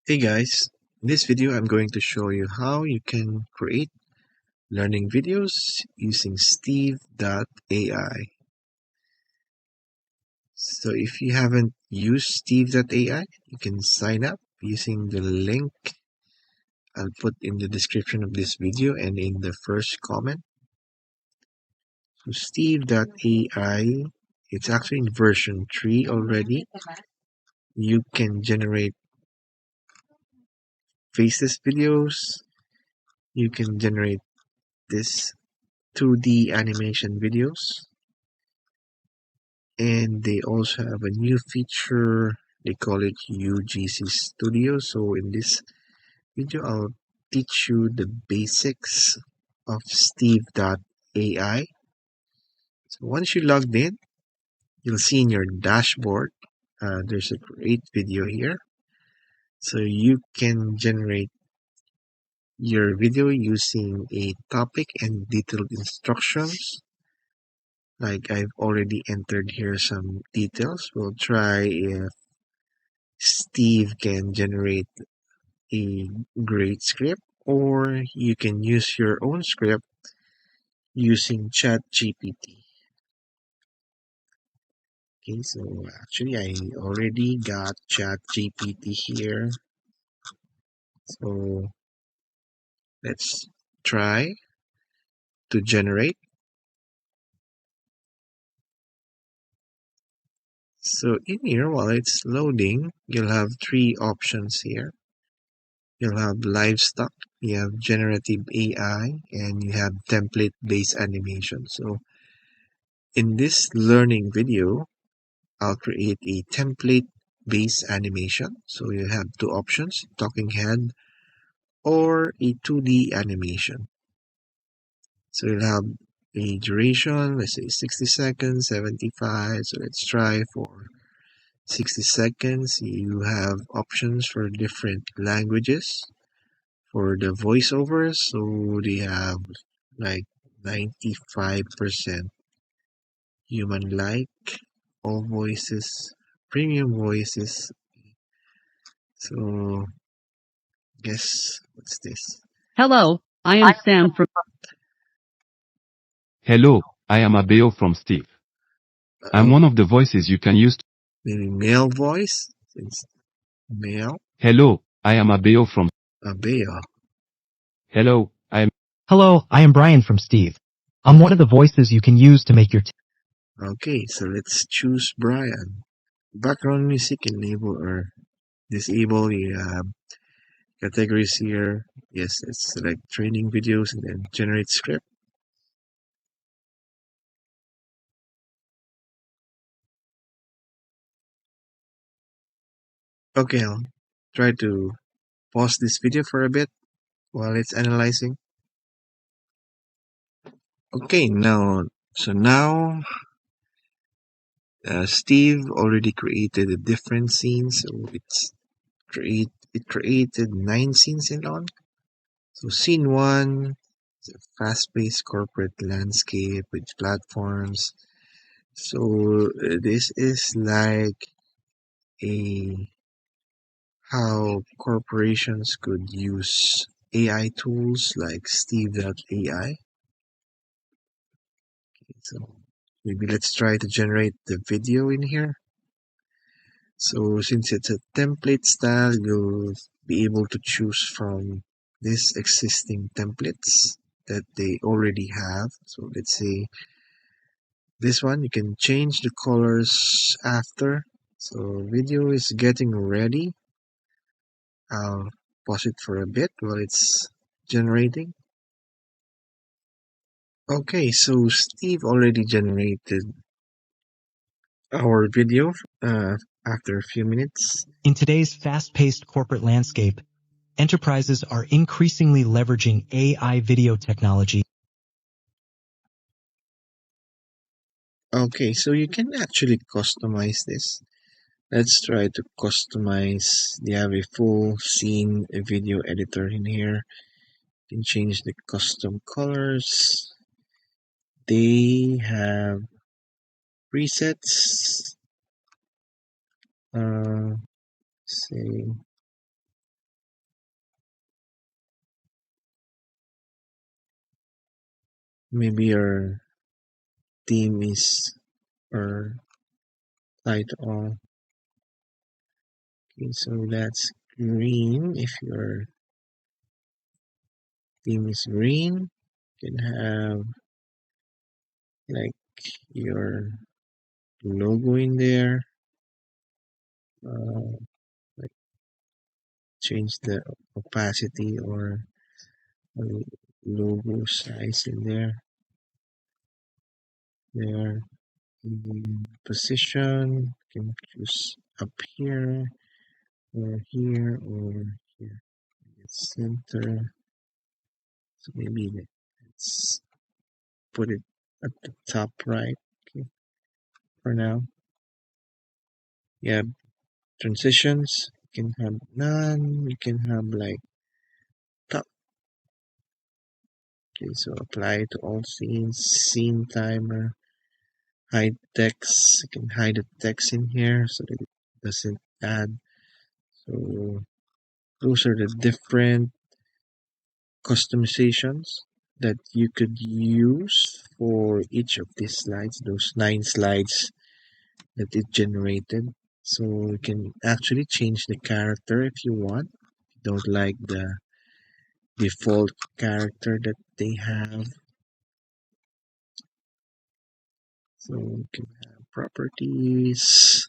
Hey guys, in this video I'm going to show you how you can create learning videos using Steve.ai. So if you haven't used Steve.ai, you can sign up using the link I'll put in the description of this video and in the first comment. So Steve.ai, it's actually in version 3 already. You can generate faceless videos, you can generate this 2D animation videos, and they also have a new feature. They call it UGC Studio. So in this video I'll teach you the basics of Steve.ai. So once you logged in, you'll see in your dashboard there's a great video here, so you can generate your video using a topic and detailed instructions. Like I've already entered here some details. We'll try if Steve can generate a great script, or you can use your own script using ChatGPT. Okay, so actually I already got ChatGPT here. So let's try to generate. So in here, while it's loading, you'll have three options here. You'll have livestock, you have generative AI, and you have template-based animation. So in this learning video, I'll create a template-based animation. So you have two options, talking head or a 2D animation. So you'll have a duration, let's say 60 seconds, 75. So let's try for 60 seconds. You have options for different languages. For the voiceovers, so they have like 95% human-like, all voices, premium voices. So guess what's this? Hello, I am Sam from. Hello, I am Abeo from Steve. I'm one of the voices you can use. Maybe male voice, since male. Hello, I am Abeo from. Abeo. Hello, I am. Hello, I am Brian from Steve. I'm one of the voices you can use to make your Okay, so let's choose Brian. Background music enable or disable. You have categories here. Yes, let's select training videos and then generate script. Okay, I'll try to pause this video for a bit while it's analyzing. Okay, now Steve already created a different scene, so it created 9 scenes in all. So scene 1 is a fast-paced corporate landscape with platforms. So this is like a how corporations could use AI tools like Steve.ai. So maybe let's try to generate the video in here. So since it's a template style, you'll be able to choose from these existing templates that they already have. So let's say this one, you can change the colors after. So video is getting ready. I'll pause it for a bit while it's generating. Okay, so Steve already generated our video after a few minutes. In today's fast-paced corporate landscape, enterprises are increasingly leveraging AI video technology. Okay, so you can actually customize this. Let's try to customize. They have a full scene a video editor in here. You can change the custom colors. They have presets. Say maybe your theme is or light all. Okay, so that's green. If your theme is green, you can have like your logo in there. Uh, like change the opacity or logo size in there. There. In position, you can choose up here or here or here. Center. So maybe let's put it at the top right. Okay, for now. Yeah, transitions. You can have none. You can have like top. Okay, so apply to all scenes. Scene timer. Hide text. You can hide the text in here so that it doesn't add. So those are the different customizations that you could use for each of these slides, those 9 slides that it generated. So you can actually change the character if you want. If you don't like the default character that they have. So you can have properties.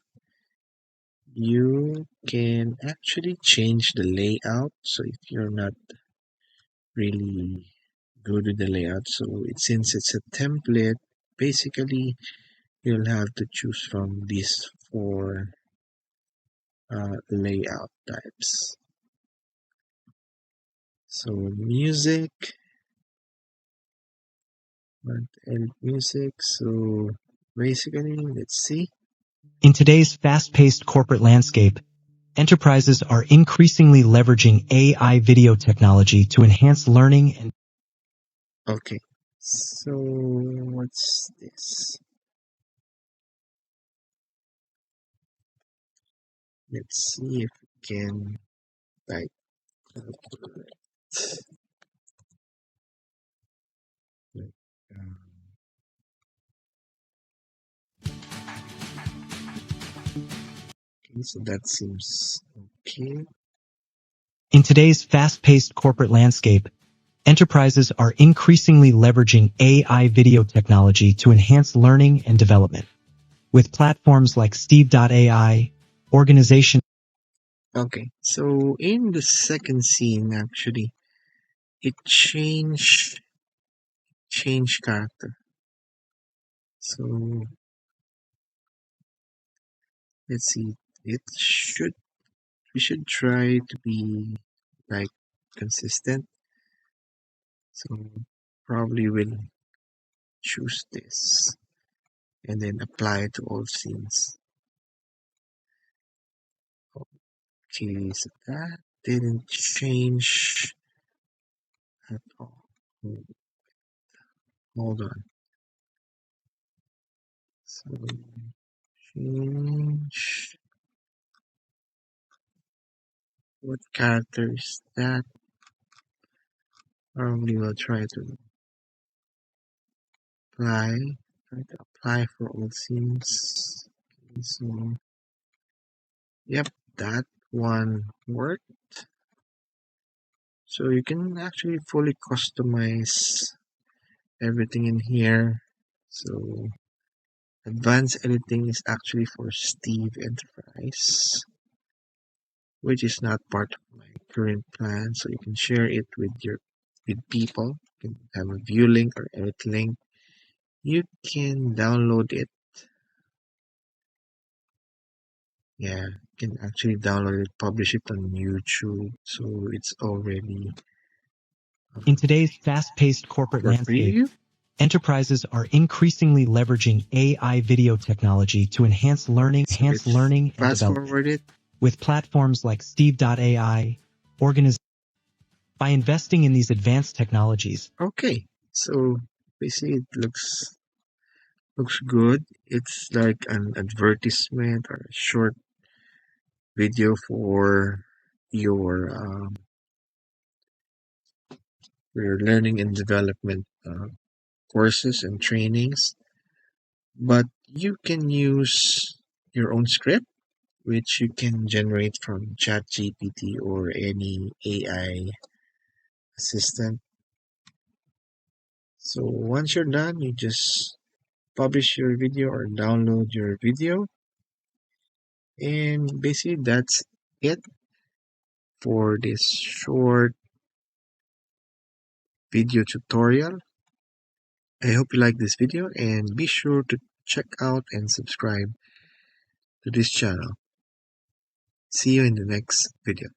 You can actually change the layout. So if you're not really good with the layout, so since it's a template, basically you'll have to choose from these 4 layout types. So music, and music. So basically, let's see. In today's fast-paced corporate landscape, enterprises are increasingly leveraging AI video technology to enhance learning and Okay, so what's this? Let's see if we can like calculate. Like, um, okay, so that seems okay. in today's fast-paced corporate landscape, enterprises are increasingly leveraging AI video technology to enhance learning and development. With platforms like Steve.ai, organizations Okay, so in the second scene, actually, it change character. So let's see. It should we should try to be like consistent. So probably we'll choose this and then apply it to all scenes. Okay, so that didn't change at all. Hold on. So change what character is that? Probably we'll try to apply. Try to apply for all scenes. Okay, so yep, that one worked. So you can actually fully customize everything in here. So advanced editing is actually for Steve Enterprise, which is not part of my current plan. So you can share it with people. You can have a view link or edit link. You can download it. Yeah, you can actually download it, publish it on YouTube. So it's already in today's fast-paced corporate for landscape, preview. enterprises are increasingly leveraging AI video technology to enhance learning So let's and fast development. forward it. With platforms like Steve.ai, by investing in these advanced technologies, Okay, so basically it looks good. It's like an advertisement or a short video for your learning and development courses and trainings, but you can use your own script, which you can generate from ChatGPT or any AI assistant. So once you're done, you just publish your video or download your video. And basically, that's it for this short video tutorial. I hope you like this video and be sure to check out and subscribe to this channel. See you in the next video.